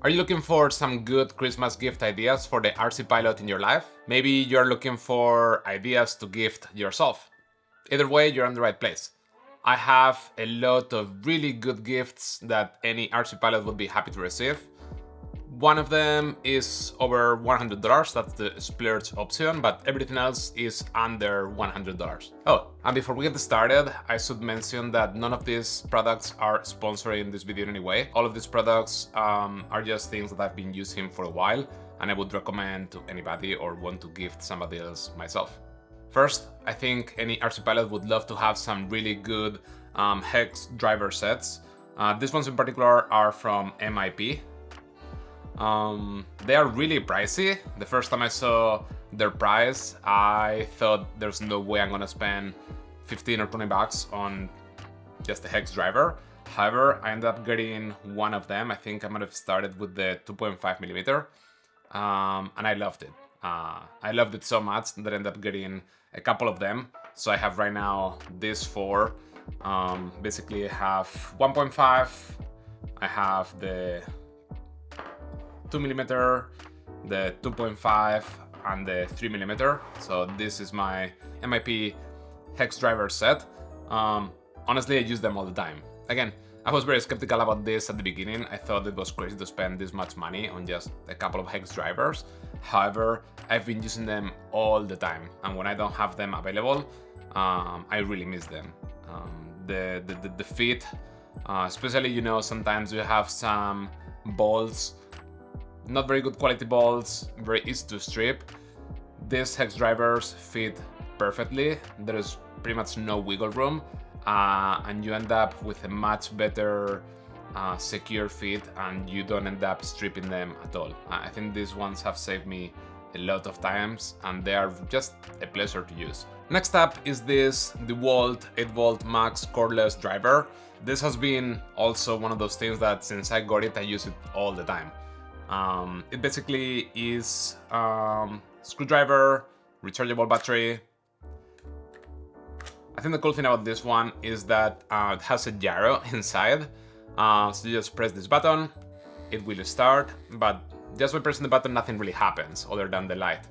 Are you looking for some good Christmas gift ideas for the RC pilot in your life? Maybe you're looking for ideas to gift yourself. Either way, you're in the right place. I have a lot of really good gifts that any RC pilot would be happy to receive. One of them is over $100, that's the splurge option, but everything else is under $100. Oh, and before we get started, I should mention that none of these products are sponsoring this video in any way. All of these products are just things that I've been using for a while, and I would recommend to anybody or want to gift somebody else myself. First, I think any RC pilot would love to have some really good hex driver sets. These ones in particular are from MIP. They are really pricey. The first time I saw their price, I thought there's no way I'm gonna spend 15 or 20 bucks on just a hex driver. However, I ended up getting one of them. I think I might have started with the 2.5 millimeter, and I loved it. I loved it so much that I ended up getting a couple of them. So I have right now these four. Basically, I have 1.5. I have the 2mm, the 2.5, and the 3mm. So this is my MIP hex driver set. Honestly, I use them all the time. Again, I was very skeptical about this at the beginning. I thought it was crazy to spend this much money on just a couple of hex drivers. However, I've been using them all the time, and when I don't have them available, I really miss them. The fit, especially, you know, sometimes you have some bolts, not very good quality bolts, very easy to strip. These hex drivers fit perfectly. There is pretty much no wiggle room, and you end up with a much better secure fit, and you don't end up stripping them at all. I think these ones have saved me a lot of times, and they are just a pleasure to use. Next up is this DeWalt 8V Max cordless driver. This has been also one of those things that since I got it, I use it all the time. It basically is screwdriver, rechargeable battery. I think the cool thing about this one is that it has a gyro inside. So you just press this button, it will start, but just by pressing the button, nothing really happens other than the light.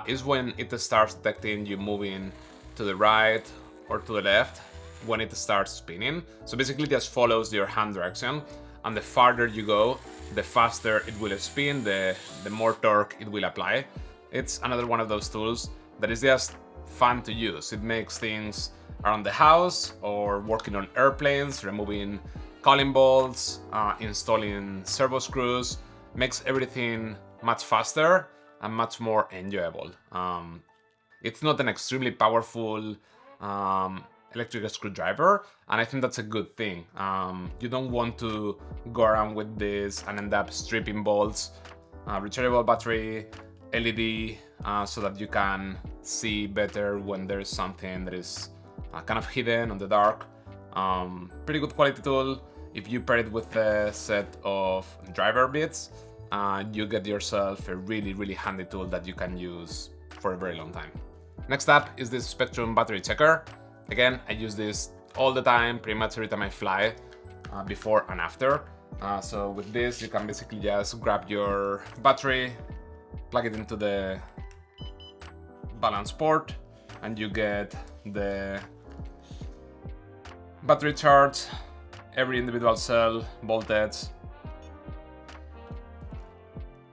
Is when it starts detecting you moving to the right or to the left when it starts spinning. So basically, it just follows your hand direction, and the farther you go, the faster it will spin, the more torque it will apply. It's another one of those tools that is just fun to use. It makes things around the house or working on airplanes, removing cowling bolts, installing servo screws, makes everything much faster and much more enjoyable. It's not an extremely powerful electric screwdriver, and I think that's a good thing. You don't want to go around with this and end up stripping bolts. Rechargeable battery, LED, so that you can see better when there's something that is kind of hidden on the dark. Pretty good quality tool. If you pair it with a set of driver bits, you get yourself a really handy tool that you can use for a very long time. Next up is this Spectrum battery checker. Again, I use this all the time, pretty much every time I fly, before and after. So with this, you can basically just grab your battery, plug it into the balance port, and you get the battery charge, every individual cell, voltage.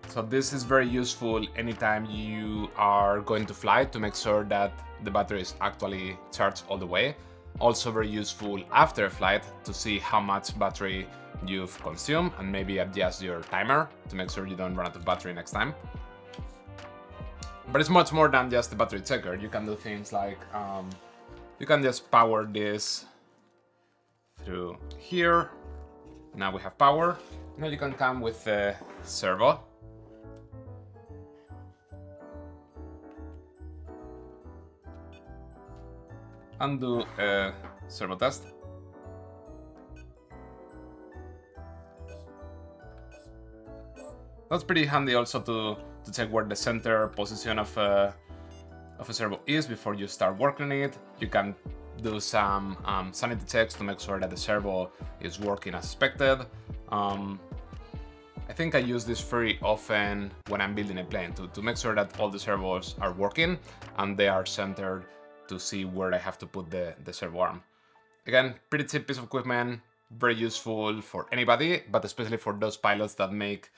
So this is very useful anytime you are going to fly to make sure that the battery is actually charged all the way. Also very useful after a flight to see how much battery you've consumed and maybe adjust your timer to make sure you don't run out of battery next time. But it's much more than just the battery checker. You can do things like, you can just power this through here. Now we have power. Now you can come with a servo. And do a servo test. That's pretty handy also to check where the center position of a servo is before you start working on it. You can do some sanity checks to make sure that the servo is working as expected. I think I use this very often when I'm building a plane to make sure that all the servos are working and they are centered to see where I have to put the servo arm. Again, pretty cheap piece of equipment, very useful for anybody, but especially for those pilots that make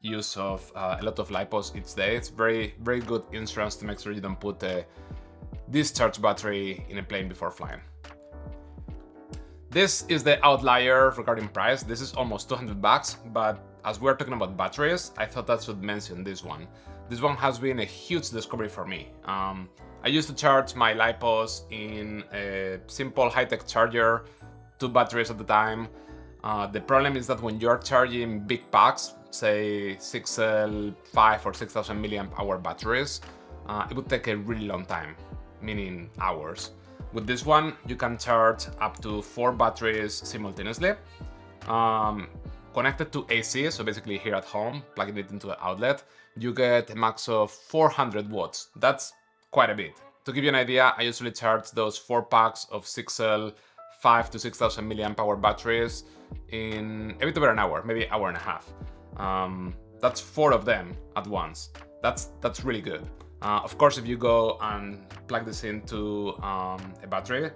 use of a lot of lipos each day. It's very, very good insurance to make sure you don't put a discharge battery in a plane before flying. This is the outlier regarding price. This is almost $200, but as we're talking about batteries, I thought I should mention this one. This one has been a huge discovery for me. I used to charge my lipos in a simple high-tech charger, 2 batteries at the time. The problem is that when you're charging big packs, say 6L, 5 or 6,000 milliamp hour batteries, it would take a really long time, meaning hours. With this one, you can charge up to 4 batteries simultaneously. Connected to AC, so basically here at home, plugging it into the outlet, you get a max of 400 watts. That's quite a bit. To give you an idea, I usually charge those 4 packs of 6L 5 to 6,000 milliamp hour batteries in a bit over an hour, maybe an hour and a half. That's 4 of them at once. That's really good. Of course, if you go and plug this into a battery,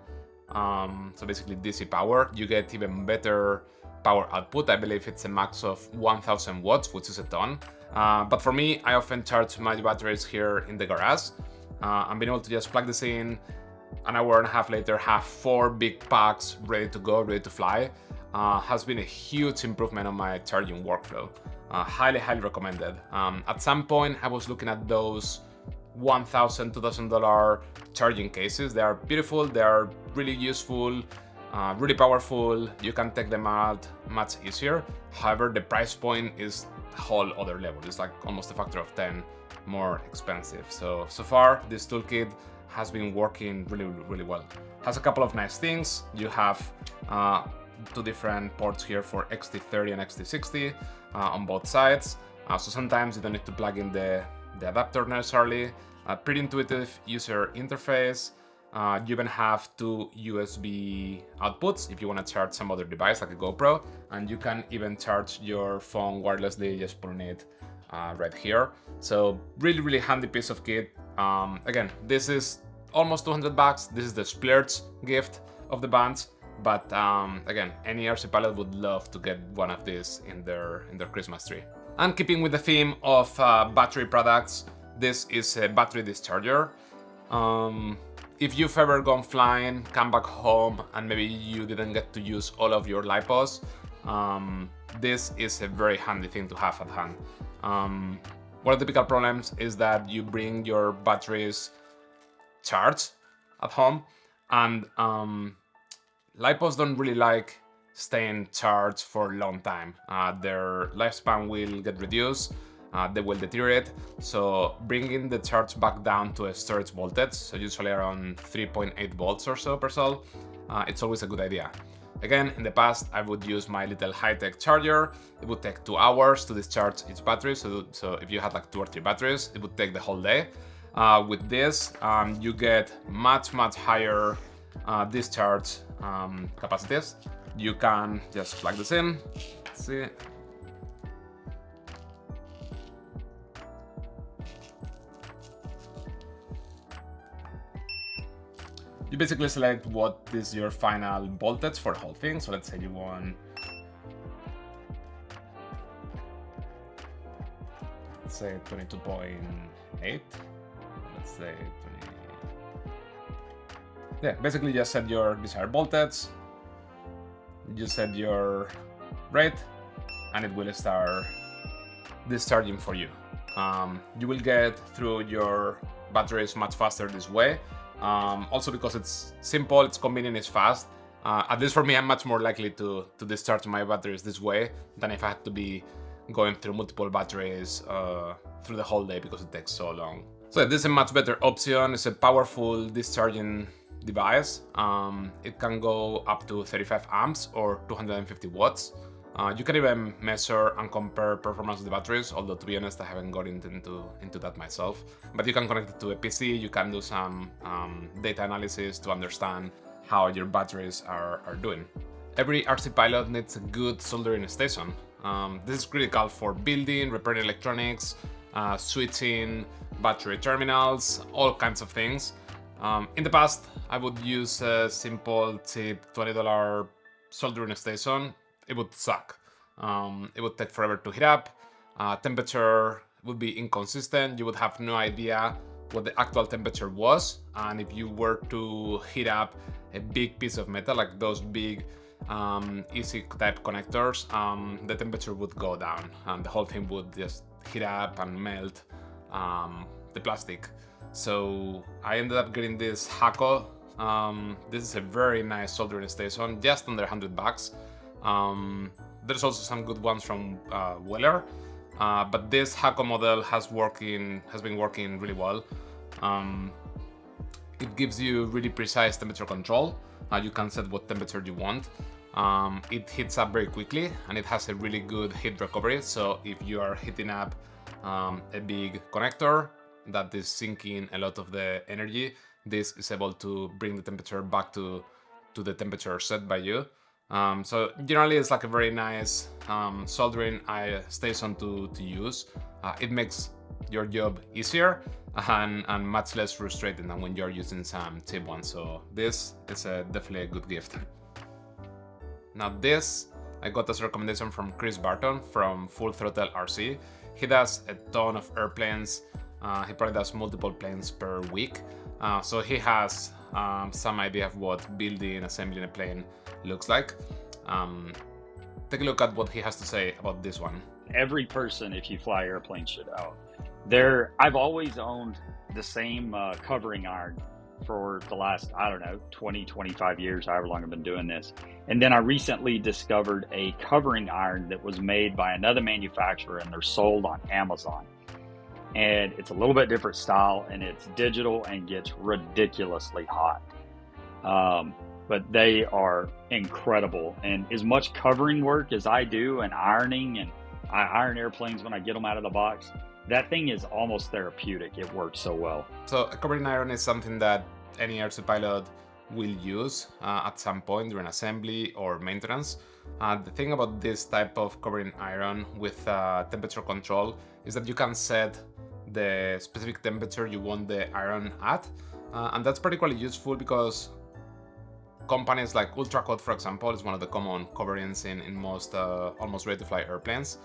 so basically DC power, you get even better power output. I believe it's a max of 1000 watts, which is a ton. But for me, I often charge my batteries here in the garage. And being able to just plug this in, an hour and a half later, have 4 big packs ready to go, ready to fly, has been a huge improvement on my charging workflow. Highly, highly recommended. At some point, I was looking at those $1,000, $2,000 charging cases. They are beautiful, they are really useful, really powerful. You can take them out much easier. However, the price point is a whole other level. It's like almost a factor of 10 more expensive. So far, this toolkit has been working really, really well. Has a couple of nice things. You have 2 different ports here for XT30 and XT60 on both sides. So sometimes you don't need to plug in the adapter necessarily. Pretty intuitive user interface. You even have 2 USB outputs if you want to charge some other device like a GoPro, and you can even charge your phone wirelessly just putting it right here. So really, really handy piece of kit. Again, this is almost $200. This is the splurge gift of the bunch. But again, any RC pilot would love to get one of these in their Christmas tree. And keeping with the theme of battery products, this is a battery discharger. If you've ever gone flying, come back home, and maybe you didn't get to use all of your lipos, this is a very handy thing to have at hand. One of the typical problems is that you bring your batteries charged at home, and lipos don't really like staying charged for a long time. Their lifespan will get reduced, they will deteriorate, so bringing the charge back down to a storage voltage, so usually around 3.8 volts or so per cell, it's always a good idea. Again, in the past, I would use my little high-tech charger. It would take 2 hours to discharge each battery, so if you had like 2 or 3 batteries, it would take the whole day. With this, you get much higher discharge capacities. You can just plug this in. Let's see. You basically select what is your final voltage for the whole thing. So let's say you want, let's say 22.8. Let's say 20. Yeah, basically just set your desired voltage. You set your rate, and it will start discharging for you. You will get through your batteries much faster this way. Also because it's simple, it's convenient, it's fast. At least for me, I'm much more likely to discharge my batteries this way than if I had to be going through multiple batteries through the whole day because it takes so long. So this is a much better option. It's a powerful discharging device. It can go up to 35 amps or 250 watts. You can even measure and compare performance of the batteries, although to be honest, I haven't got into that myself. But you can connect it to a PC, you can do some data analysis to understand how your batteries are doing. Every RC pilot needs a good soldering station. This is critical for building, repairing electronics, switching, battery terminals, all kinds of things. In the past, I would use a simple, cheap $20 soldering station. It would suck. It would take forever to heat up. Temperature would be inconsistent. You would have no idea what the actual temperature was. And if you were to heat up a big piece of metal, like those big easy type connectors, the temperature would go down and the whole thing would just heat up and melt the plastic. So I ended up getting this Hakko. This is a very nice soldering station, just under $100. There's also some good ones from Weller, but this Hakko model has been working really well. It gives you really precise temperature control. You can set what temperature you want. It heats up very quickly and it has a really good heat recovery. So if you are heating up a big connector that is sinking a lot of the energy, this is able to bring the temperature back to the temperature set by you. So generally it's like a very nice soldering station to use. It makes your job easier and much less frustrating than when you're using some cheap ones. So this is definitely a good gift. Now this, I got as a recommendation from Chris Barton from Full Throttle RC. He does a ton of airplanes. He probably does multiple planes per week. So he has some idea of what building, assembling a plane looks like. Take a look at what he has to say about this one. Every person, if you fly airplanes, should own. I've always owned the same covering iron for the last, 20, 25 years, however long I've been doing this. And then I recently discovered a covering iron that was made by another manufacturer and they're sold on Amazon. And it's a little bit different style and it's digital and gets ridiculously hot. But they are incredible. And as much covering work as I do and ironing, and I iron airplanes when I get them out of the box, that thing is almost therapeutic. It works so well. So a covering iron is something that any RC pilot will use at some point during assembly or maintenance. The thing about this type of covering iron with temperature control is that you can set the specific temperature you want the iron at, and that's particularly useful because companies like Ultracoat, for example, is one of the common coverings in most almost ready-to-fly airplanes.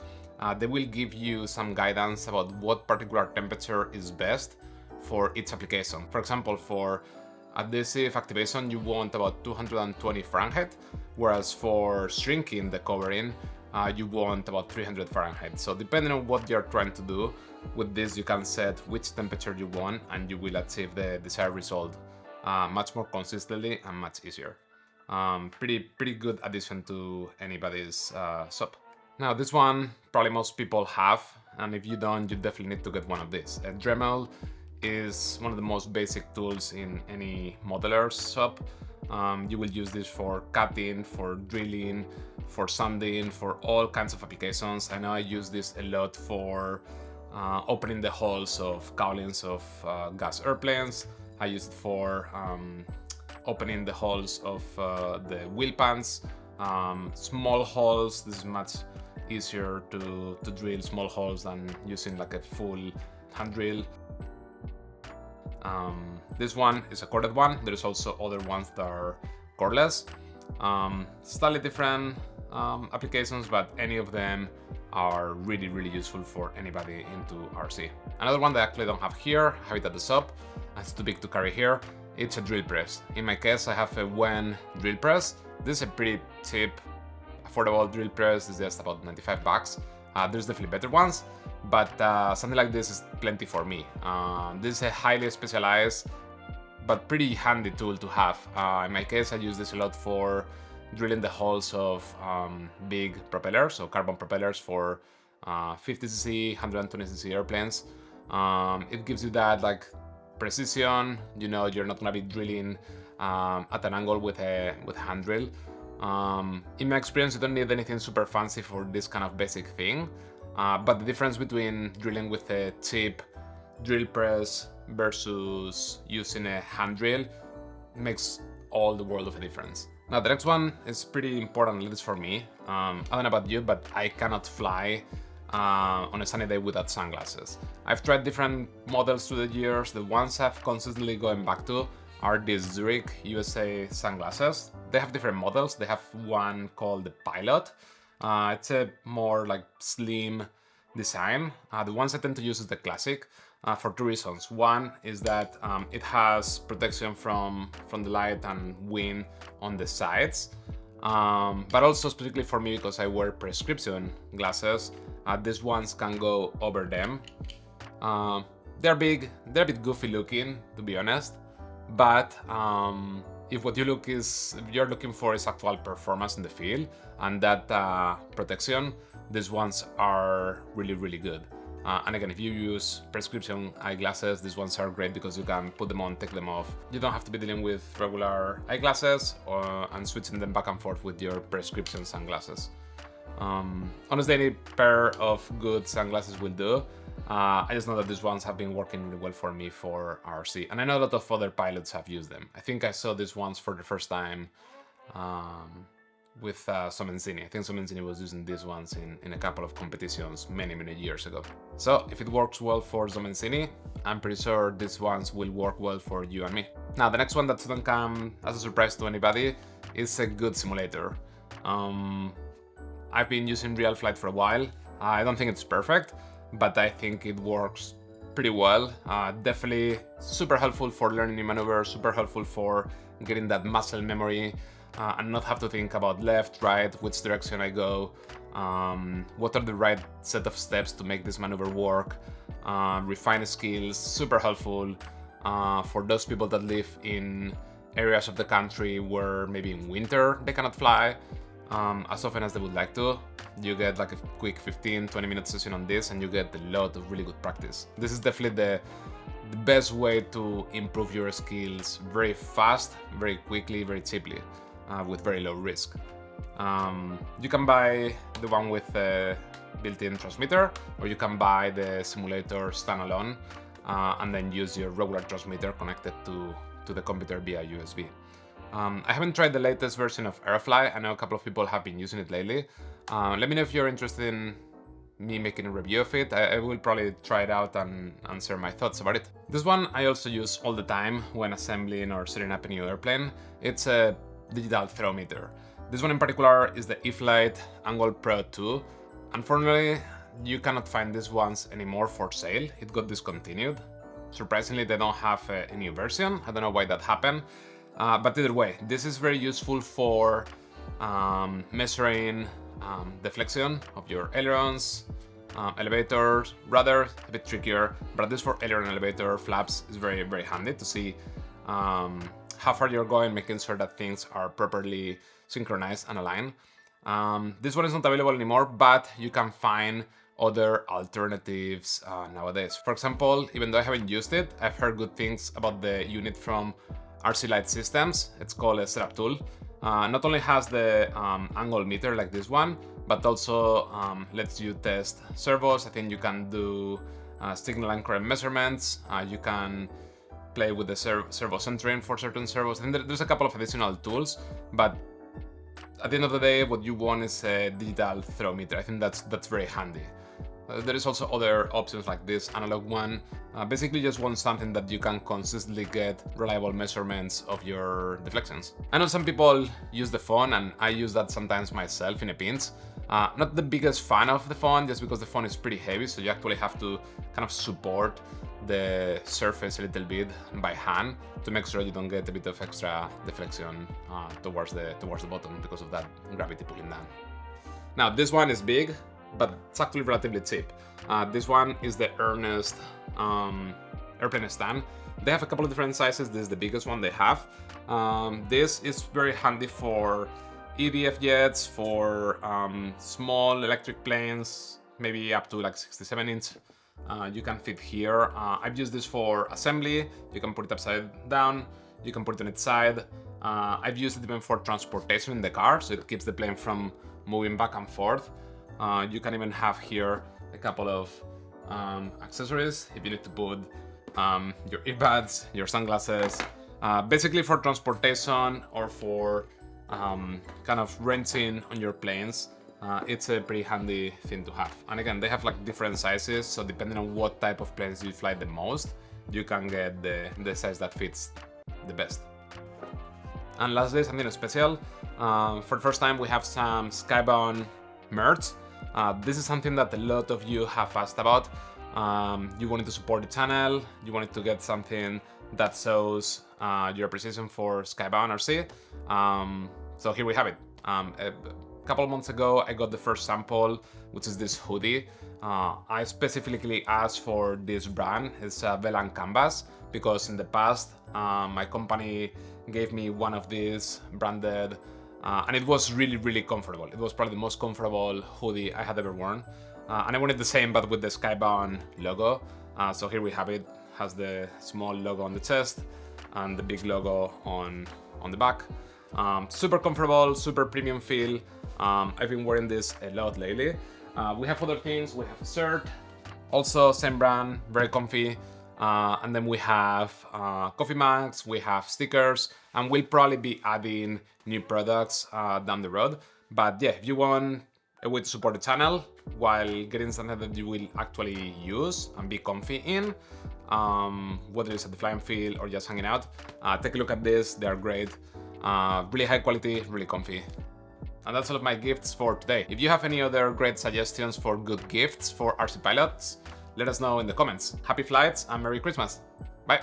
They will give you some guidance about what particular temperature is best for each application. For example, for adhesive activation, you want about 220 Fahrenheit, whereas for shrinking the covering, you want about 300 Fahrenheit. So depending on what you're trying to do with this, you can set which temperature you want and you will achieve the desired result much more consistently and much easier. Pretty good addition to anybody's shop. Now this one probably most people have, and if you don't, you definitely need to get one of these. A Dremel is one of the most basic tools in any modeler's shop. You will use this for cutting, for drilling, for sanding, for all kinds of applications. I know I use this a lot for opening the hulls of cowlings of gas airplanes. I use it for opening the hulls of the wheel pans, small holes. This is much easier to drill small holes than using like a full hand drill. This one is a corded one. There's also other ones that are cordless. Slightly different applications, but any of them are really useful for anybody into RC. Another one that I actually don't have here, I have it at the shop. It's too big to carry here. It's a drill press. In my case, I have a Wen drill press. This is a pretty cheap, affordable drill press. It's just about 95 bucks. There's definitely better ones, but something like this is plenty for me. This is a highly specialized but pretty handy tool to have. In my case, I use this a lot for drilling the holes of big propellers, so carbon propellers for 50cc, 120cc airplanes. It gives you that like precision. You know, you're not gonna be drilling at an angle with a hand drill. In my experience, you don't need anything super fancy for this kind of basic thing. But the difference between drilling with a cheap drill press versus using a hand drill makes all the world of a difference. Now the next one is pretty important, at least for me. I don't know about you, but I cannot fly on a sunny day without sunglasses. I've tried different models through the years. The ones I've consistently going back to are these Zurich USA sunglasses. They have different models. They have one called the Pilot. It's a more like slim design. The ones I tend to use is the Classic for two reasons. One is that it has protection from the light and wind on the sides, but also specifically for me because I wear prescription glasses, these ones can go over them. They're big, they're a bit goofy looking, to be honest, but if what you're looking for is actual performance in the field and that protection, these ones are really, really good. And again, if you use prescription eyeglasses, these ones are great because you can put them on, take them off. You don't have to be dealing with regular eyeglasses and switching them back and forth with your prescription sunglasses. Honestly, any pair of good sunglasses will do. I just know that these ones have been working really well for me for RC, and I know a lot of other pilots have used them. I think I saw these ones for the first time with Somenzini. I think Somenzini was using these ones in a couple of competitions many years ago. So if it works well for Somenzini, I'm pretty sure these ones will work well for you and me. Now the next one that shouldn't come as a surprise to anybody is a good simulator. I've been using Real Flight for a while. I don't think it's perfect, but I think it works pretty well. Definitely super helpful for learning new maneuvers, super helpful for getting that muscle memory and not have to think about left, right, which direction I go, what are the right set of steps to make this maneuver work, refine skills, super helpful for those people that live in areas of the country where maybe in winter they cannot fly as often as they would like to. You get like a quick 15-20 minute session on this and you get a lot of really good practice. This is definitely the best way to improve your skills very fast, very quickly, very cheaply, with very low risk. You can buy the one with a built-in transmitter, or you can buy the simulator standalone and then use your regular transmitter connected to the computer via USB. I haven't tried the latest version of Airfly. I know a couple of people have been using it lately. Let me know if you're interested in me making a review of it. I will probably try it out and share my thoughts about it. This one I also use all the time when assembling or setting up a new airplane. It's a digital throw meter. This one in particular is the eFlight Angle Pro 2. Unfortunately, you cannot find these ones anymore for sale. It got discontinued. Surprisingly, they don't have a new version. I don't know why that happened. But either way, this is very useful for measuring deflection of your ailerons, elevators, rudder, a bit trickier, but this for aileron elevator flaps is very handy to see how far you're going, making sure that things are properly synchronized and aligned. This one is not available anymore, but you can find other alternatives nowadays. For example, even though I haven't used it, I've heard good things about the unit from RC Light Systems. It's called a setup tool. Not only has the angle meter like this one, but also lets you test servos. I think you can do signal and current measurements. You can play with the servo centering for certain servos. I think there's a couple of additional tools, but at the end of the day, what you want is a digital throw meter. I think that's very handy. There is also other options like this analog one. Basically just want something that you can consistently get reliable measurements of your deflections. I know some people use the phone, and I use that sometimes myself in a pinch. Not the biggest fan of the phone, just because the phone is pretty heavy, so you actually have to kind of support the surface a little bit by hand to make sure you don't get a bit of extra deflection towards the bottom because of that gravity pulling down. Now this one is big, but it's actually relatively cheap. This one is the Ernest airplane stand. They have a couple of different sizes. This is the biggest one they have. This is very handy for EDF jets, for small electric planes, maybe up to like 67 inch. You can fit here. I've used this for assembly. You can put it upside down. You can put it on its side. I've used it even for transportation in the car, so it keeps the plane from moving back and forth. You can even have here a couple of accessories if you need to put your earbuds, your sunglasses, Basically for transportation or for kind of renting on your planes, it's a pretty handy thing to have. And again, they have like different sizes, so depending on what type of planes you fly the most, you can get the size that fits the best. And lastly, something special. For the first time, we have some Skybound merch. This is something that a lot of you have asked about. You wanted to support the channel, you wanted to get something that shows your appreciation for Skybound RC. So here we have it. A couple of months ago, I got the first sample, which is this hoodie. I specifically asked for this brand. It's Velan Canvas, because in the past, my company gave me one of these branded, and it was really, really comfortable. It was probably the most comfortable hoodie I had ever worn. And I wanted the same, but with the Skybound logo. So here we have it. Has the small logo on the chest and the big logo on the back. Super comfortable, super premium feel. I've been wearing this a lot lately. We have other things. We have a shirt, also same brand, very comfy. And then we have coffee mugs, we have stickers, and we'll probably be adding new products down the road. But yeah, if you want a way to support the channel while getting something that you will actually use and be comfy in, whether it's at the flying field or just hanging out, take a look at this. They are great, really high quality, really comfy. And that's all of my gifts for today. If you have any other great suggestions for good gifts for RC pilots, let us know in the comments. Happy flights and Merry Christmas. Bye.